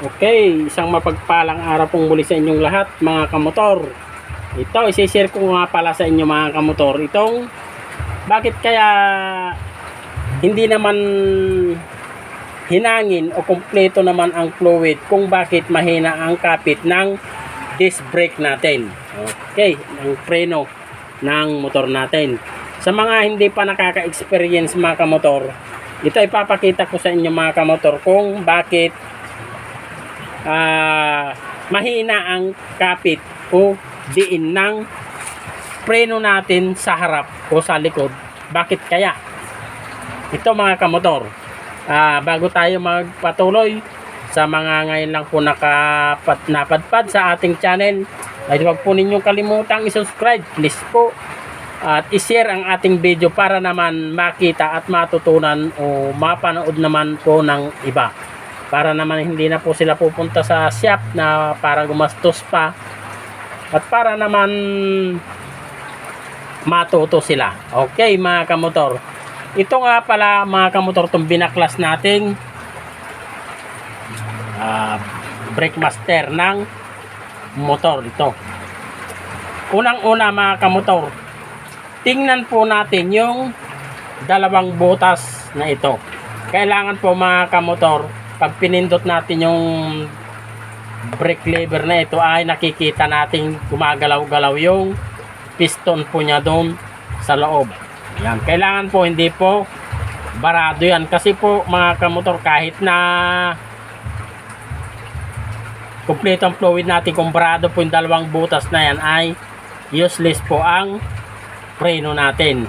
Okay, isang mapagpalang araw pong muli sa inyong lahat mga kamotor. Ito, isi-share ko nga pala sa inyo mga kamotor. Itong, bakit kaya hindi naman hinangin o kumpleto naman ang fluid kung bakit mahina ang kapit ng disc brake natin. Okay, ang preno ng motor natin. Sa mga hindi pa nakaka-experience mga kamotor, ito ipapakita ko sa inyo mga kamotor kung bakit mahina ang kapit o diin ng preno natin sa harap o sa likod. Bakit kaya? Ito mga kamotor, bago tayo magpatuloy sa mga ngayon lang po napadpad sa ating channel, ay huwag po ninyong kalimutang i-subscribe please po at i-share ang ating video para naman makita at matutunan o mapanood naman po ng iba, para naman hindi na po sila pupunta sa shop na para gumastos pa at para naman matuto sila. Okay mga kamotor, ito nga pala mga kamotor, itong binaklas nating brake master ng motor. Ito, unang-una mga kamotor, tingnan po natin yung dalawang butas na ito. Kailangan po mga kamotor, pag pinindot natin yung brake lever na ito ay nakikita natin gumagalaw-galaw yung piston po niya doon sa loob. Yan, kailangan po hindi po barado yan, kasi po mga kamotor, kahit na kumpleto ang fluid natin, kung barado po yung dalawang butas na yan ay useless po ang preno natin.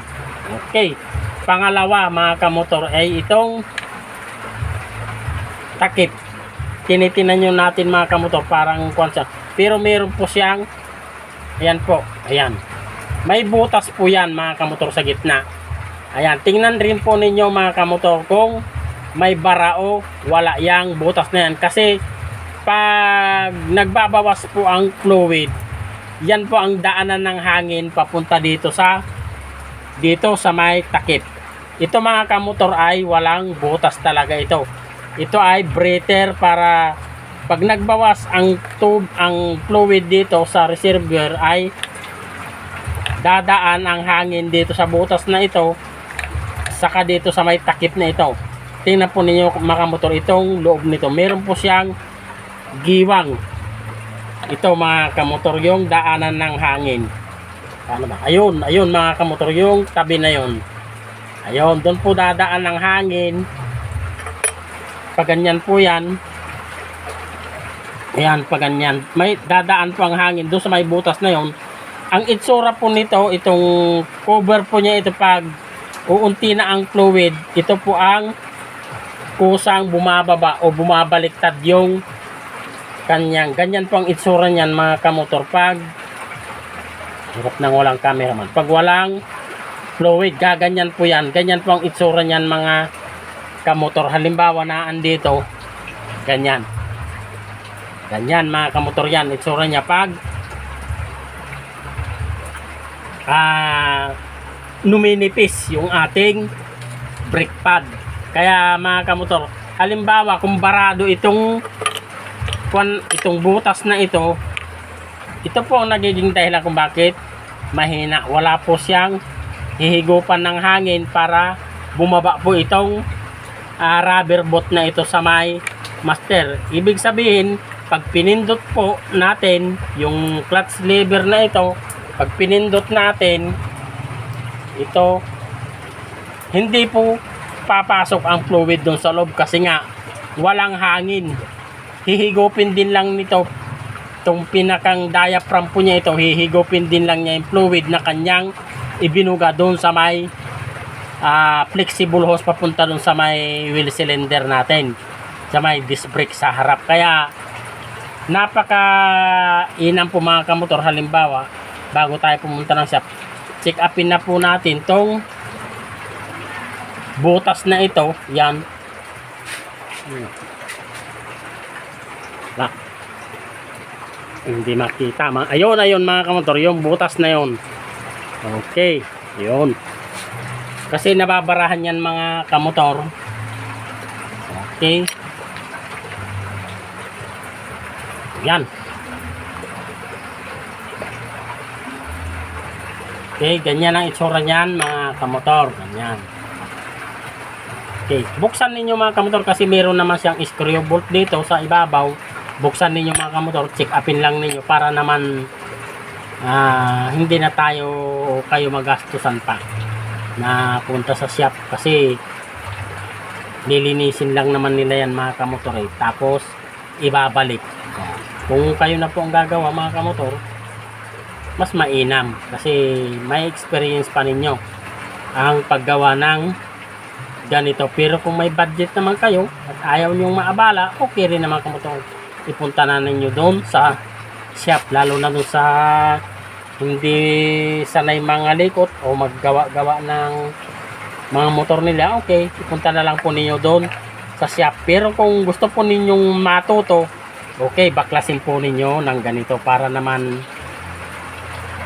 Okay, pangalawa mga kamotor ay itong takip. Tinitinan nyo natin mga kamotor, parang kwansa, pero meron po siyang, ayan po, ayan, may butas po yan mga kamotor sa gitna. Ayan, tingnan rin po ninyo mga kamotor kung may bara o wala yang butas na yan, kasi pag nagbabawas po ang fluid, yan po ang daanan ng hangin papunta dito sa may takip. Ito mga kamotor ay walang butas talaga ito. Ito ay breather, para pag nagbawas ang fluid dito sa reservoir ay dadaan ang hangin dito sa butas na ito, saka dito sa may takip na ito. Tingnan po ninyo mga kamotor, itong loob nito meron po siyang giwang. Ito mga kamotor, yung daanan ng hangin. Ano ba? Ayun mga kamotor, yung tabi na yun. Ayun, doon po dadaan ng hangin. Pag ganyan po yan. Ayan, pag ganyan. May dadaan po ang hangin doon sa may butas na yun. Ang itsura po nito, itong cover po niya, ito pag uunti na ang fluid, ito po ang kusang bumababa o bumabaliktad yung kanyang. Ganyan po ang itsura niyan mga kamotor pag hirap nang walang cameraman. Pag walang fluid, gaganyan po yan. Ganyan po ang itsura niyan mga kamotor. Halimbawa na andito, ganyan mga kamotor, yan itsura niya pag numinipis yung ating brake pad. Kaya mga kamotor, halimbawa kung barado itong butas na ito po ang nagiging dahilan kung bakit mahina. Wala po siyang hihigupan ng hangin para bumaba po itong rubber boot na ito sa may master. Ibig sabihin, pag pinindot po natin yung clutch lever na ito, pag pinindot natin ito, hindi po papasok ang fluid doon sa loob, kasi nga walang hangin. Hihigupin din lang nito itong pinakang diaphragm po niya, ito hihigupin din lang niya yung fluid na kanyang ibinuga doon sa may flexible hose papunta doon sa may wheel cylinder natin, sa may disc brake sa harap. Kaya napaka inam po mga kamotor, halimbawa bago tayo pumunta ng shop, check upin na po natin tong butas na ito. Yan, hindi makita. Ayun mga kamotor, yung butas na yun. Okay, yun. Kasi nababarahan yan mga kamotor. Okay. Yan. Okay, ganyan ang itsura niyan mga kamotor. Ganyan. Okay, buksan ninyo mga kamotor kasi meron naman siyang screw bolt dito sa ibabaw. Buksan ninyo mga kamotor, check upin lang ninyo para naman hindi na kayo magastusan pa na punta sa shop kasi nilinisin lang naman nila yan mga kamotor tapos ibabalik. Kung kayo na po ang gagawa mga kamotor, mas mainam kasi may experience pa ninyo ang paggawa ng ganito. Pero kung may budget naman kayo at ayaw nyong maabala, okay rin naman kamotor, ipunta na ninyo doon sa shop, lalo na doon sa hindi sanay mga likot o maggawa-gawa ng mga motor nila. Okay, ipunta na lang po ninyo doon sa shop. Pero kung gusto po ninyong matuto, okay, baklasin po ninyo ng ganito para naman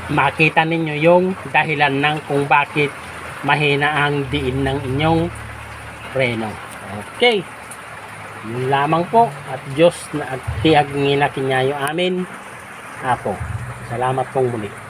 makita ninyo yung dahilan ng kung bakit mahina ang diin ng inyong preno. Okay, yun lamang po, at Diyos na at tiag nginakinyayo amin. Ako, salamat pong muli.